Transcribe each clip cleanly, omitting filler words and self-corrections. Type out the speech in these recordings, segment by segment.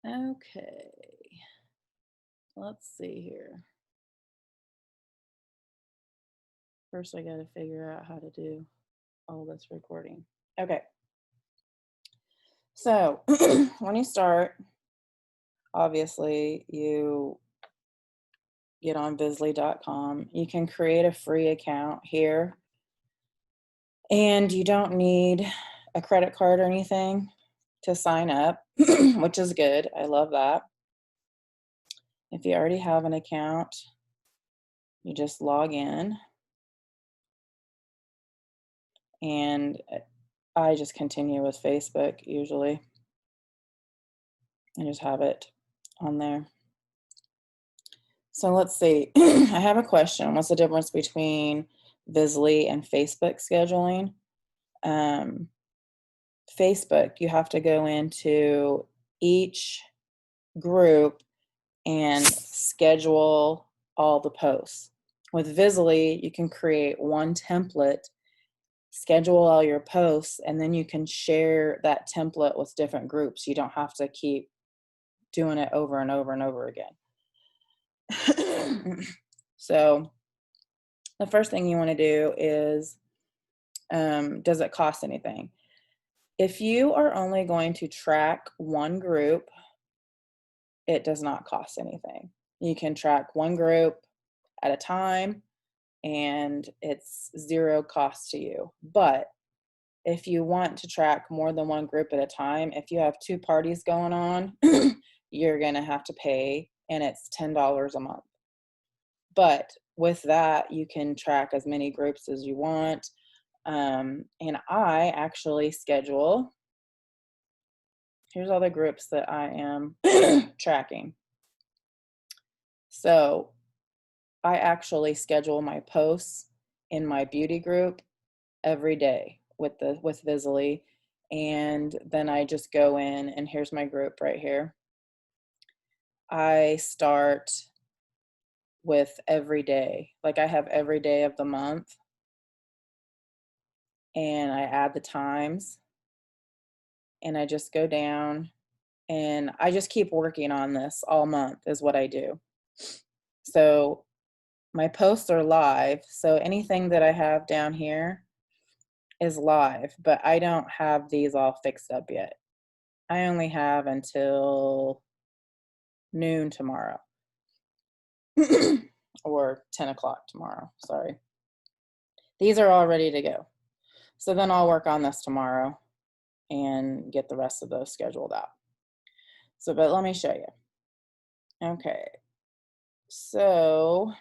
Okay, let's see here. First, I got to figure out how to do all this recording. Okay, so when you start, obviously you get on Vizzlie.com. You can create a free account here, and you don't need a credit card or anything to sign up, which is good. I love that. If you already have an account, you just log in, and I just continue with Facebook usually. I just have it on there. So let's see. I have a question. What's the difference between Vizley and Facebook scheduling? Um, Facebook, you have to go into each group and schedule all the posts. With Vizley, you can create one template, schedule all your posts, and then you can share that template with different groups. You don't have to keep doing it over and over and over again. So the first thing you want to do is, does it cost anything? If you are only going to track one group, it does not cost anything. You can track one group at a time and it's zero cost to you. But if you want to track more than one group at a time, if you have two parties going on, you're going to have to pay, and it's $10 a month. But with that, you can track as many groups as you want. And I actually schedule, here's all the groups that I am tracking. So I actually schedule my posts in my beauty group every day with Vizley, and then I just go in, and here's my group right here. I start with every day. Like, I have every day of the month, and I add the times, and I just go down, and I just keep working on this all month is what I do. So my posts are live, so anything that I have down here is live, but I don't have these all fixed up yet. I only have until noon tomorrow. Or 10 o'clock tomorrow, sorry. These are all ready to go. So then I'll work on this tomorrow and get the rest of those scheduled out. So, but let me show you. Okay, so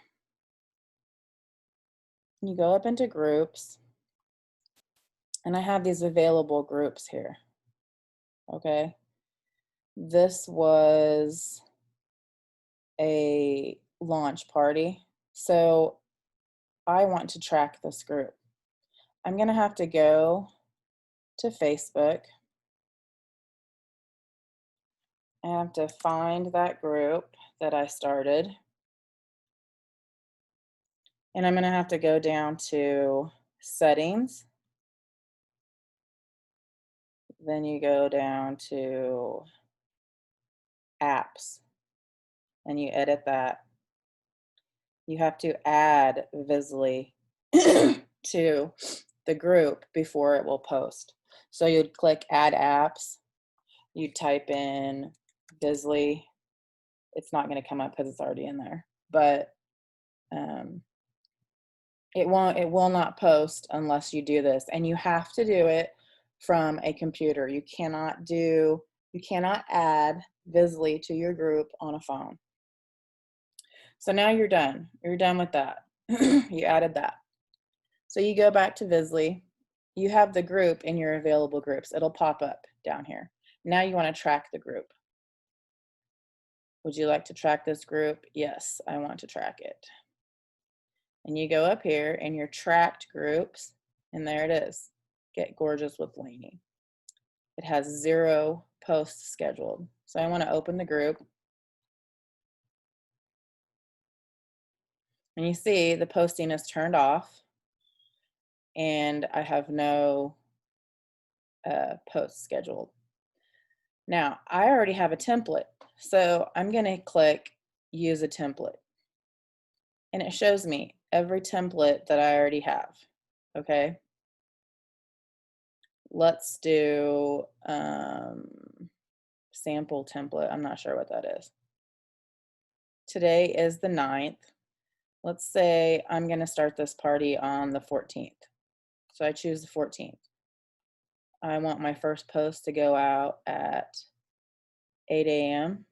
you go up into groups, and I have these available groups here. Okay, this was a launch party, so I want to track this group. I'm gonna have to go to Facebook. I have to find that group that I started, and I'm gonna have to go down to settings. Then you go down to apps, and you edit that. You have to add Vizley to the group before it will post. So you'd click add apps, you type in Vizley. It's not going to come up because it's already in there, but it will not post unless you do this, and you have to do it from a computer. You cannot add Vizley to your group on a phone. So now you're done. You're done with that. You added that. So you go back to Vizley. You have the group in your available groups. It'll pop up down here. Now you want to track the group. Would you like to track this group? Yes, I want to track it. And you go up here in your tracked groups, and there it is. Get Gorgeous with Lainey. It has 0 posts scheduled. So I want to open the group. And you see the posting is turned off, and I have no posts scheduled. Now, I already have a template So I'm going to click use a template, and it shows me every template that I already have. Okay. Let's do sample template. I'm not sure what that is. Today is the 9th. Let's say I'm going to start this party on the 14th. So I choose the 14th. I want my first post to go out at 8 a.m.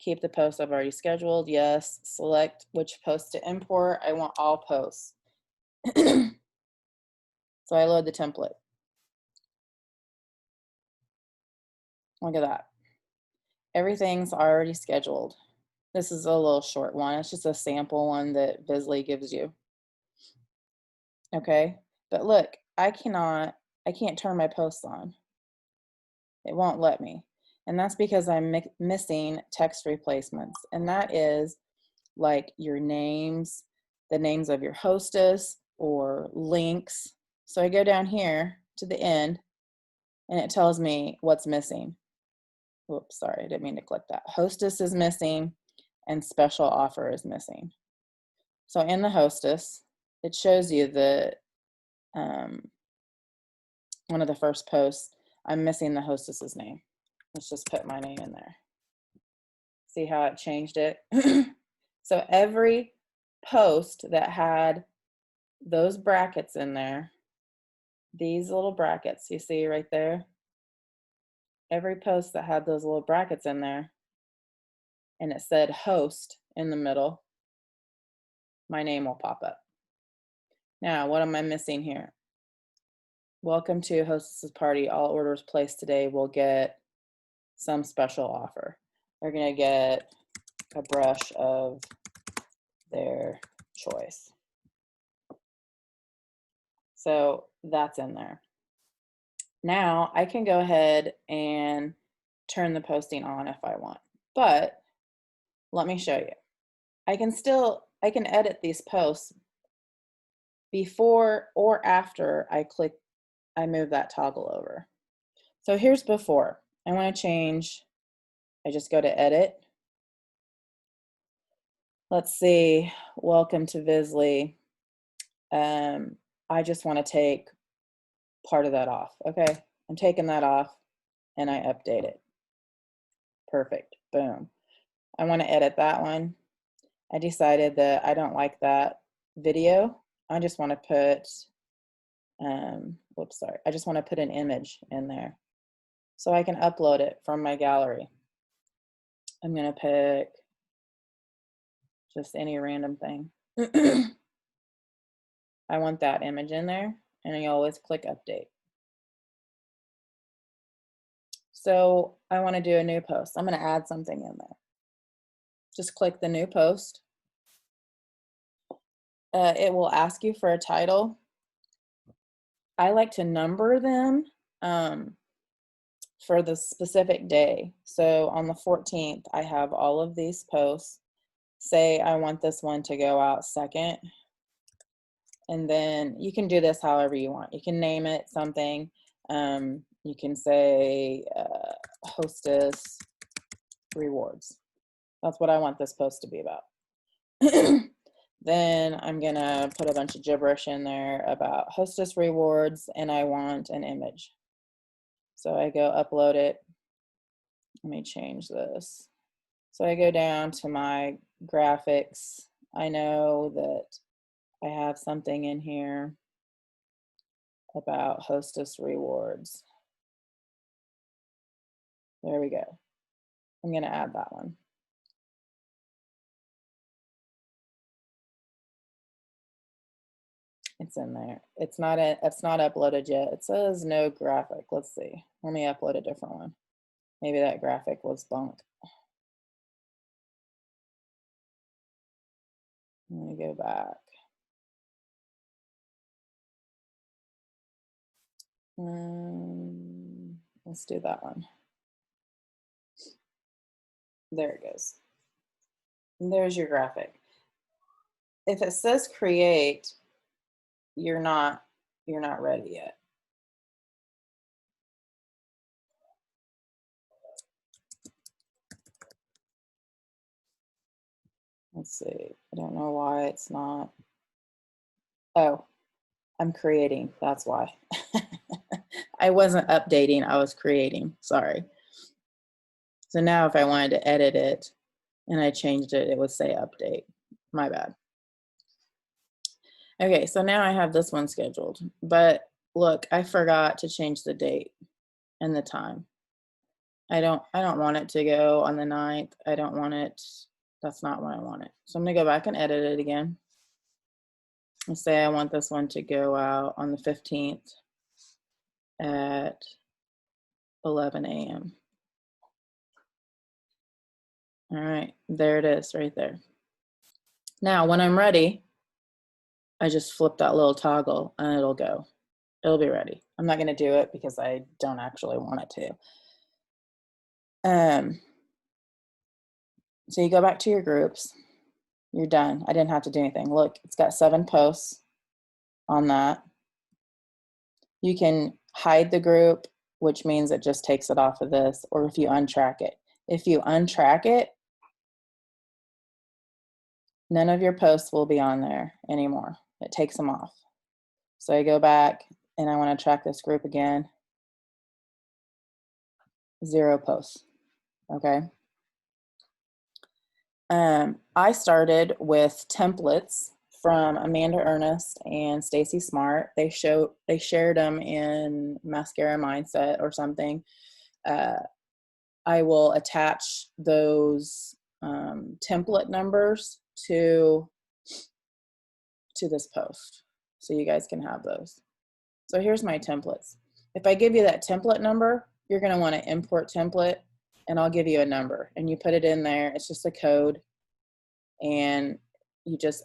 Keep the post I've already scheduled. Yes. Select which post to import. I want all posts. So I load the template. Look at that. Everything's already scheduled. This is a little short one. It's just a sample one that Vizley gives you. Okay. But look, I can't turn my posts on. It won't let me. And that's because I'm missing text replacements. And that is like your names, the names of your hostess, or links. So I go down here to the end and it tells me what's missing. Whoops, sorry, I didn't mean to click that. Hostess is missing and special offer is missing. So in the hostess, it shows you the one of the first posts, I'm missing the hostess's name. Let's just put my name in there. See how it changed it? So every post that had those brackets in there, these little brackets you see right there, every post that had those little brackets in there and it said host in the middle, my name will pop up. Now, what am I missing here? Welcome to hostess's party. All orders placed today will get some special offer. They're gonna get a brush of their choice. So that's in there. Now I can go ahead and turn the posting on if I want, but let me show you. I can edit these posts before or after I move that toggle over. So here's before. I want to change, I just go to edit. Let's see, welcome to Vizley. I just want to take part of that off. Okay, I'm taking that off and I update it. Perfect, boom. I want to edit that one. I decided that I don't like that video. I just want to put, whoops, sorry. I just want to put an image in there so I can upload it from my gallery. I'm going to pick just any random thing. I want that image in there, and I always click update. So I want to do a new post. I'm going to add something in there. Just click the new post. It will ask you for a title. I like to number them for the specific day. So on the 14th, I have all of these posts. Say I want this one to go out second. And then you can do this however you want. You can name it something. You can say hostess rewards. That's what I want this post to be about. Then I'm gonna put a bunch of gibberish in there about hostess rewards, and I want an image. So I go upload it. Let me change this. So I go down to my graphics. I know that I have something in here about hostess rewards. There we go. I'm gonna add that one. It's in there. It's not uploaded yet. It says no graphic. Let's see. Let me upload a different one. Maybe that graphic was bunk. Let me go back. Let's do that one. There it goes. And there's your graphic. If it says create, you're not ready yet. Let's see. I don't know why it's not. Oh, I'm creating. That's why. I wasn't updating. I was creating. Sorry. So now if I wanted to edit it and I changed it, it would say update. My bad. Okay, so now I have this one scheduled. But look, I forgot to change the date and the time. I don't want it to go on the 9th. I don't want it. That's not when I want it. So I'm going to go back and edit it again. And say I want this one to go out on the 15th at 11 a.m. All right, there it is right there. Now, when I'm ready, I just flip that little toggle and it'll go. It'll be ready. I'm not going to do it because I don't actually want it to. So you go back to your groups. You're done. I didn't have to do anything. Look, it's got 7 posts on that. You can hide the group, which means it just takes it off of this, or if you untrack it. If you untrack it, none of your posts will be on there anymore. It takes them off. So I go back and I want to track this group again. 0 posts. Okay. I started with templates from Amanda Ernest and Stacy Smart. They shared them in Mascara Mindset or something. I will attach those template numbers to this post so you guys can have those. So here's my templates. If I give you that template number, you're going to want to import template, and I'll give you a number and you put it in there. It's just a code and you just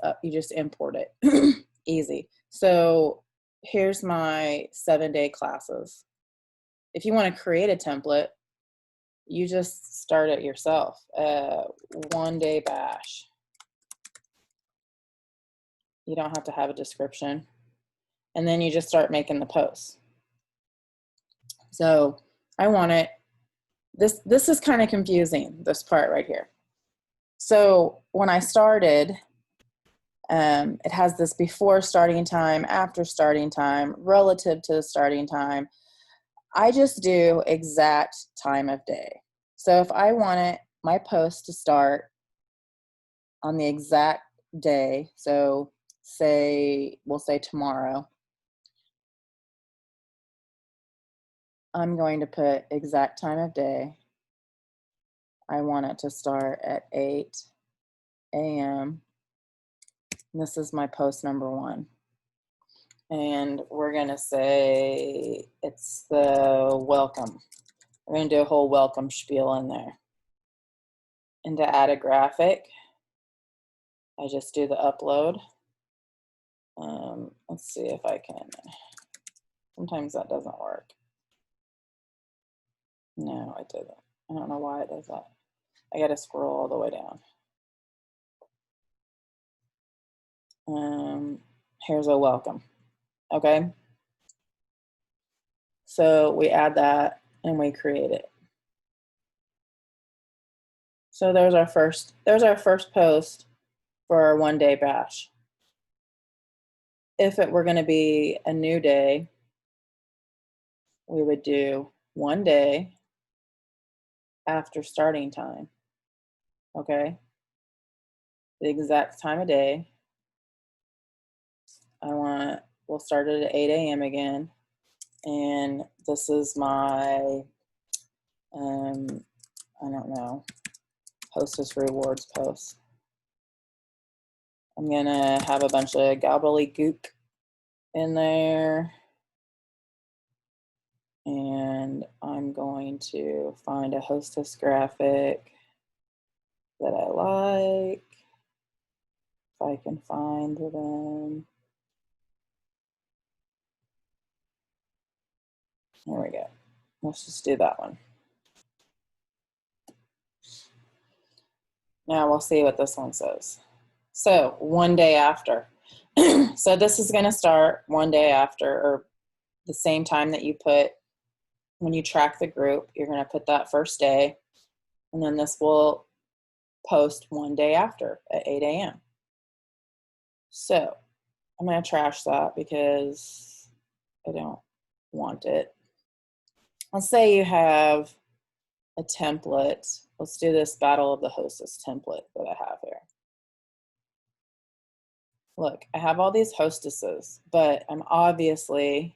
import it. Easy. So here's my 7-day classes. If you want to create a template, you just start it yourself. 1-day bash. You don't have to have a description. And then you just start making the posts. So I want it, this is kind of confusing, this part right here. So when I started, it has this before starting time, after starting time, relative to the starting time. I just do exact time of day. So if I wanted my post to start on the exact day, so we'll say tomorrow, I'm going to put exact time of day. I want it to start at 8 a.m. This is my post number 1. And we're going to say it's the welcome. We're going to do a whole welcome spiel in there. And to add a graphic, I just do the upload. Let's see if I can. Sometimes that doesn't work. No, it didn't. I don't know why it does that. I got to scroll all the way down. Here's a welcome. Okay. So we add that and we create it. So there's our first post for our 1-day bash. If it were going to be a new day, we would do 1 day after starting time. Okay. The exact time of day. We'll start it at 8 a.m. again. And this is my, I don't know, hostess rewards post. I'm going to have a bunch of gobbledygook in there. And I'm going to find a hostess graphic that I like. If I can find them. There we go. Let's just do that one. Now we'll see what this one says. So 1 day after. So this is going to start 1 day after, or the same time that you put when you track the group. You're going to put that first day, and then this will post one day after at 8 a.m. So I'm going to trash that because I don't want it. Let's say you have a template. Let's do this Battle of the Hostess template that I have here. Look, I have all these hostesses, but I'm obviously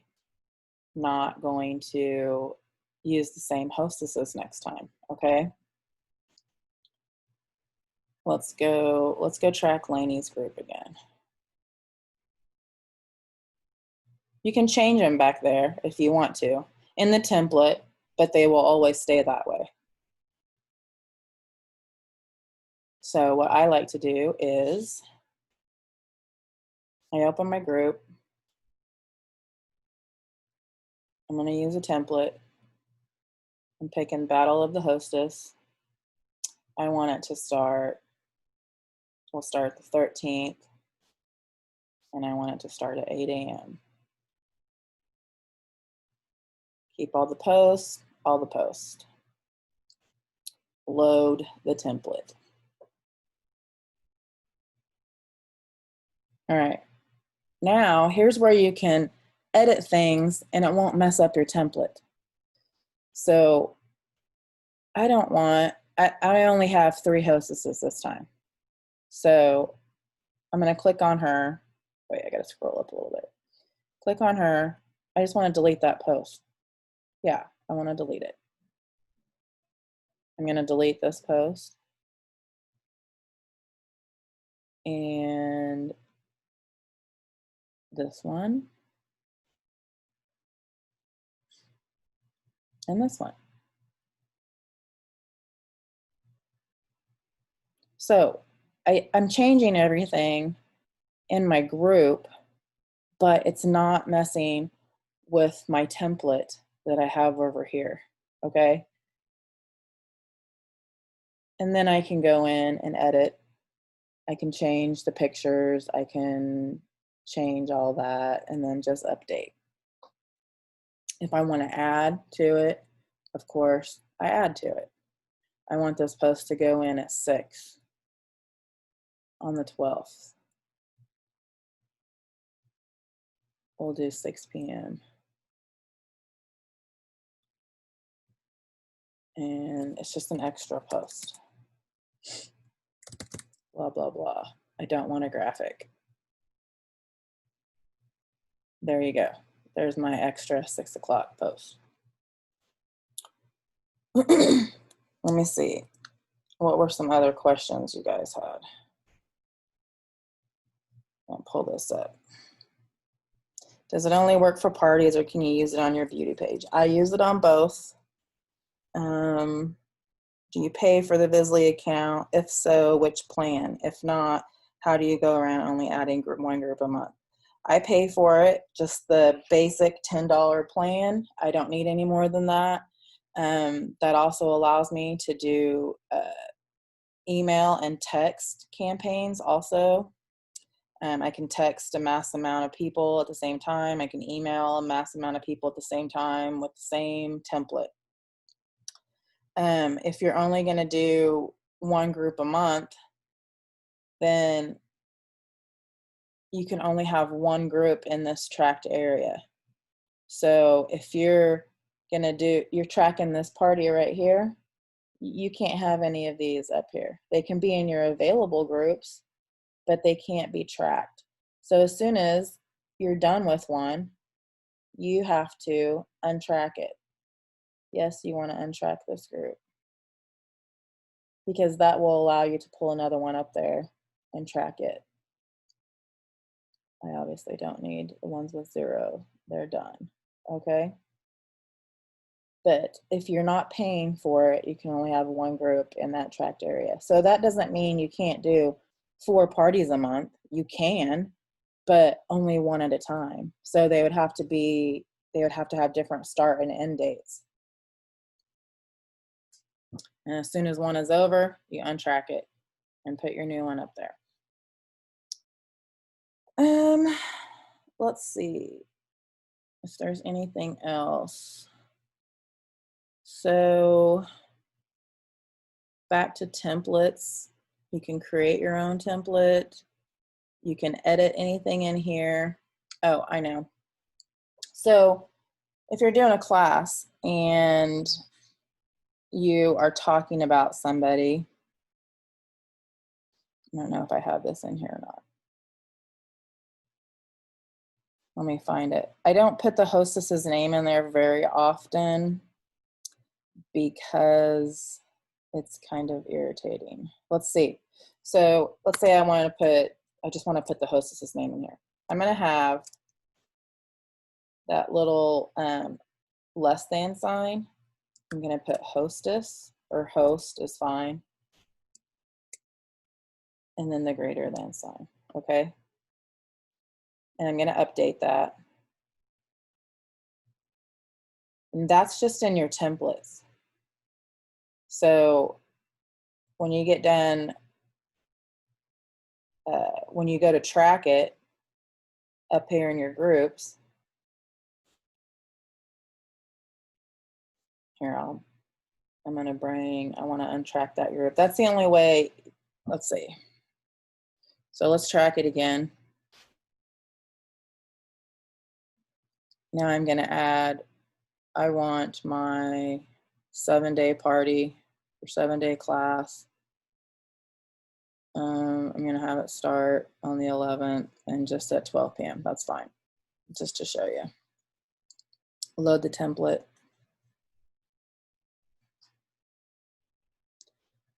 not going to use the same hostesses next time, okay? Let's go track Lainey's group again. You can change them back there if you want to in the template, but they will always stay that way. So what I like to do is I open my group. I'm going to use a template. I'm picking Battle of the Hostess. I want it to start, we'll start the 13th, and I want it to start at 8 a.m. Keep all the posts, Load the template. All right, now here's where you can edit things and it won't mess up your template. So I don't want, I only have 3 hostesses this time. So I'm gonna click on her. Wait, I gotta scroll up a little bit. Click on her. I just wanna delete that post. Yeah, I wanna delete it. I'm gonna delete this post. And this one. And this one. So I'm changing everything in my group, but it's not messing with my template that I have over here, okay? And then I can go in and edit. I can change the pictures, I can change all that, and then just update. If I want to add to it, of course, I add to it. I want this post to go in at 6 on the 12th. We'll do 6 p.m. And it's just an extra post. Blah, blah, blah. I don't want a graphic. There you go. There's my extra 6 o'clock post. Let me see. What were some other questions you guys had? I'll pull this up. Does it only work for parties or can you use it on your beauty page? I use it on both. Do you pay for the Vizley account? If so, which plan? If not, how do you go around only adding one group a month? I pay for it, just the basic $10 plan. I don't need any more than that. That also allows me to do email and text campaigns also. I can text a mass amount of people at the same time. I can email a mass amount of people at the same time with the same template. If you're only going to do one group a month, then you can only have one group in this tracked area. So if you're tracking this party right here, you can't have any of these up here. They can be in your available groups, but they can't be tracked. So as soon as you're done with one, you have to untrack it. Yes, you want to untrack this group because that will allow you to pull another one up there and track it. I obviously don't need the ones with 0. They're done, okay? But if you're not paying for it, you can only have one group in that tracked area. So that doesn't mean you can't do 4 parties a month. You can, but only one at a time. So they would have to have different start and end dates. And as soon as one is over, you untrack it and put your new one up there. Let's see if there's anything else. So back to templates. You can create your own template. You can edit anything in here. Oh, I know. So if you're doing a class and you are talking about somebody, I don't know if I have this in here or not. Let me find it. I don't put the hostess's name in there very often because it's kind of irritating. Let's see. So let's say I just want to put the hostess's name in here. I'm going to have that little less than sign. I'm going to put hostess, or host is fine. And then the greater than sign, okay? And I'm going to update that. And that's just in your templates. So when you get done, when you go to track it up here in your groups, here I'm going to I want to untrack that group. That's the only way. Let's see. So let's track it again. Now I'm going to add, I want my 7-day party or 7-day class. I'm going to have it start on the 11th and just at 12 p.m. That's fine, just to show you. Load the template.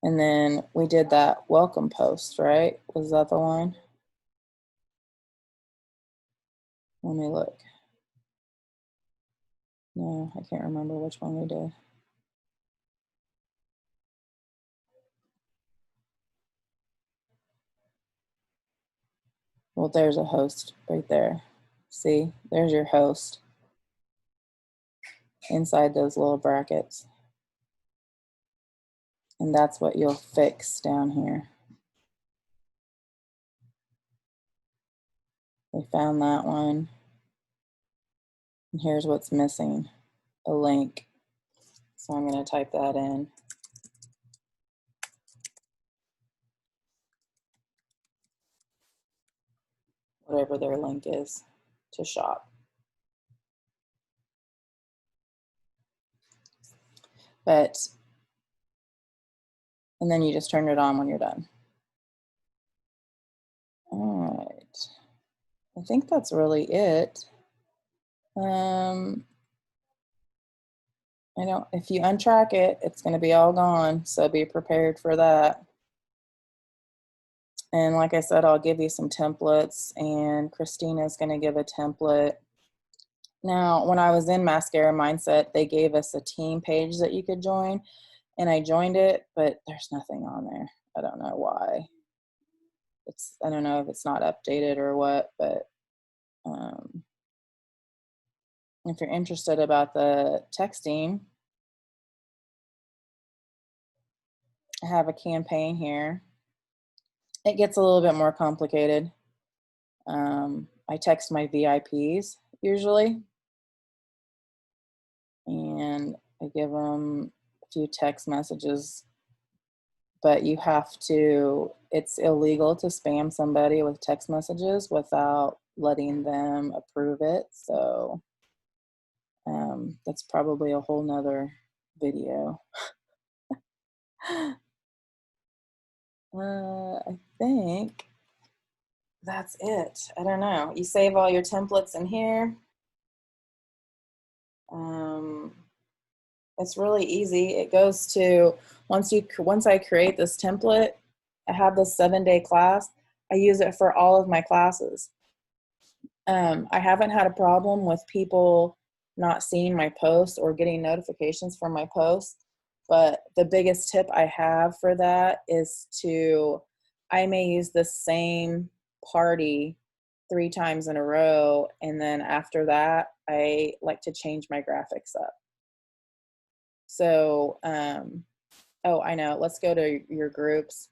And then we did that welcome post, right? Was that the one? Let me look. No, I can't remember which one we did. Well, there's a host right there. See, there's your host inside those little brackets. And that's what you'll fix down here. We found that one. And here's what's missing, a link. So I'm going to type that in. Whatever their link is to shop. And then you just turn it on when you're done. All right. I think that's really it. If you untrack it, it's going to be all gone. So be prepared for that. And like I said, I'll give you some templates, and Christina's going to give a template. Now, when I was in Mascara Mindset, they gave us a team page that you could join, and I joined it, but there's nothing on there. I don't know why. I don't know if it's not updated or what, but if you're interested about the texting, I have a campaign here. It gets a little bit more complicated. I text my VIPs usually, and I give them a few text messages, but you have to, it's illegal to spam somebody with text messages without letting them approve it. So that's probably a whole nother video. I think that's it. I don't know. You save all your templates in here. It's really easy. It goes to, once I create this template, I have this 7-day class. I use it for all of my classes. I haven't had a problem with people not seeing my posts or getting notifications from my posts, but the biggest tip I have for that is I may use the same party 3 times in a row, and then after that, I like to change my graphics up. So, oh, I know. Let's go to your groups.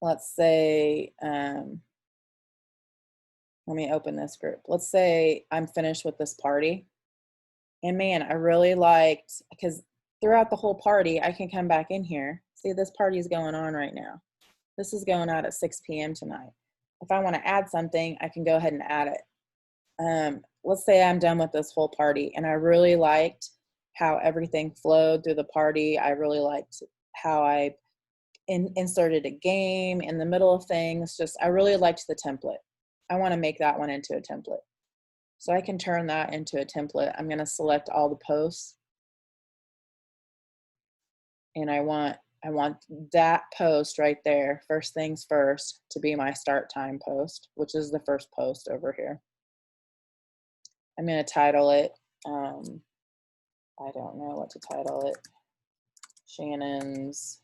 Let's say, let me open this group. Let's say I'm finished with this party. And man, I really liked, because throughout the whole party, I can come back in here. See, this party is going on right now. This is going out at 6 p.m. tonight. If I want to add something, I can go ahead and add it. Let's say I'm done with this whole party and I really liked how everything flowed through the party. I really liked how I inserted a game in the middle of things. Just, I really liked the template. I want to make that one into a template. So I can turn that into a template. I'm going to select all the posts. And I want that post right there, first things first, to be my start time post, which is the first post over here. I'm going to title it, I don't know what to title it, Shannon's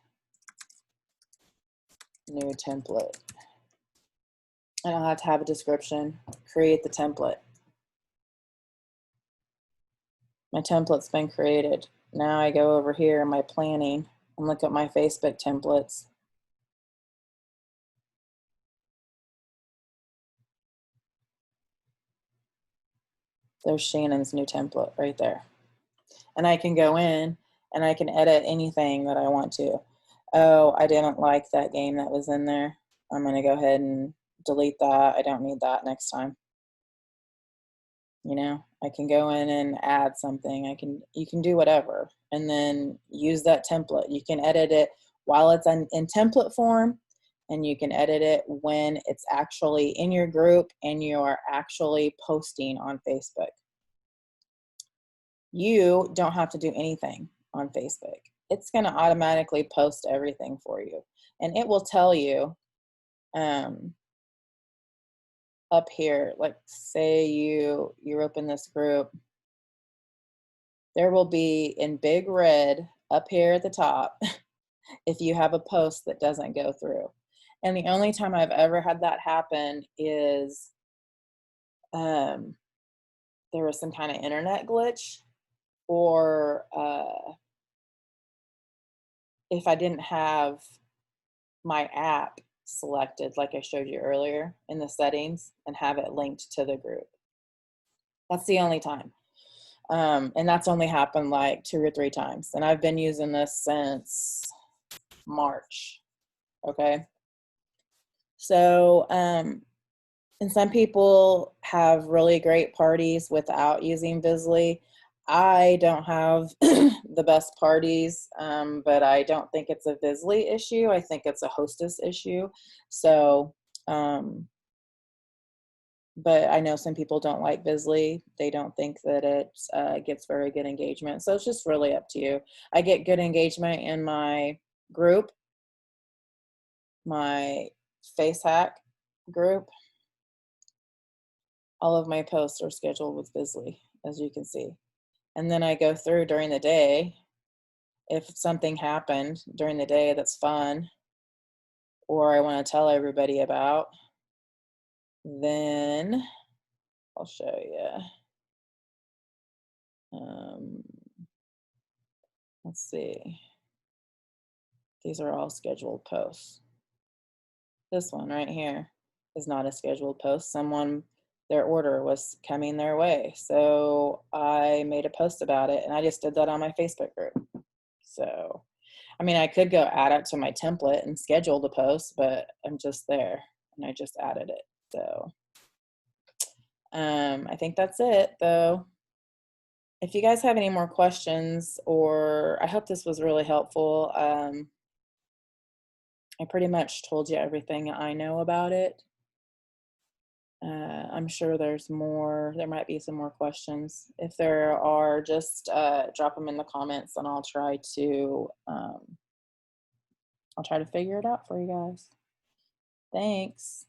new template. And I'll have to have a description, create the template. My template's been created. Now I go over here in my planning and look at my Facebook templates. There's Shannon's new template right there. And I can go in and I can edit anything that I want to. Oh, I didn't like that game that was in there. I'm going to go ahead and delete that. I don't need that next time. You know, I can go in and add something. You can do whatever and then use that template. You can edit it while it's in template form, and you can edit it when it's actually in your group and you are actually posting on Facebook. You don't have to do anything on Facebook. It's going to automatically post everything for you. And it will tell you up here, like say you open this group, there will be in big red up here at the top if you have a post that doesn't go through. And the only time I've ever had that happen is there was some kind of internet glitch, or if I didn't have my app selected like I showed you earlier in the settings and have it linked to the group. That's the only time. And that's only happened like 2 or 3 times. And I've been using this since March. Okay. So, and some people have really great parties without using Vizley. I don't have the best parties, but I don't think it's a Vizley issue. I think it's a hostess issue. So, but I know some people don't like Vizley. They don't think that it gets very good engagement. So it's just really up to you. I get good engagement in my group, my Face Hack group. All of my posts are scheduled with Vizley, as you can see. And then I go through during the day. If something happened during the day that's fun, or I want to tell everybody about, then I'll show you. Let's see. These are all scheduled posts. This one right here is not a scheduled post. Someone, their order was coming their way. So I made a post about it, and I just did that on my Facebook group. So, I mean, I could go add it to my template and schedule the post, but I'm just there and I just added it. So, I think that's it though. If you guys have any more questions, or I hope this was really helpful. I pretty much told you everything I know about it. I'm sure there's more. There might be some more questions. If there are, just drop them in the comments, and I'll try to figure it out for you guys. Thanks.